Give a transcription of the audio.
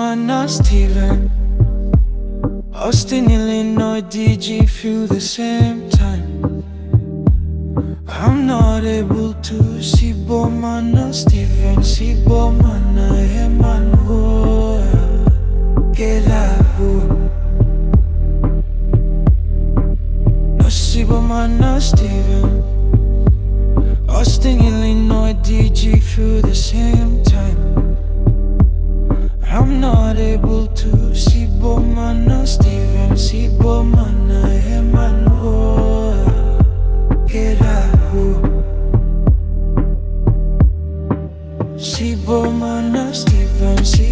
Ubona Steven, Austin, Illinois, DG, feel the same time. I'm not able to see Ubona Steven, see Ubona Emmanuel. Get out. No see Ubona Steven, Austin, Illinois, DG, feel the same time. I'm not able to see Ubona Steven, see Ubona Emmanuel. Get out. See Ubona Steven, see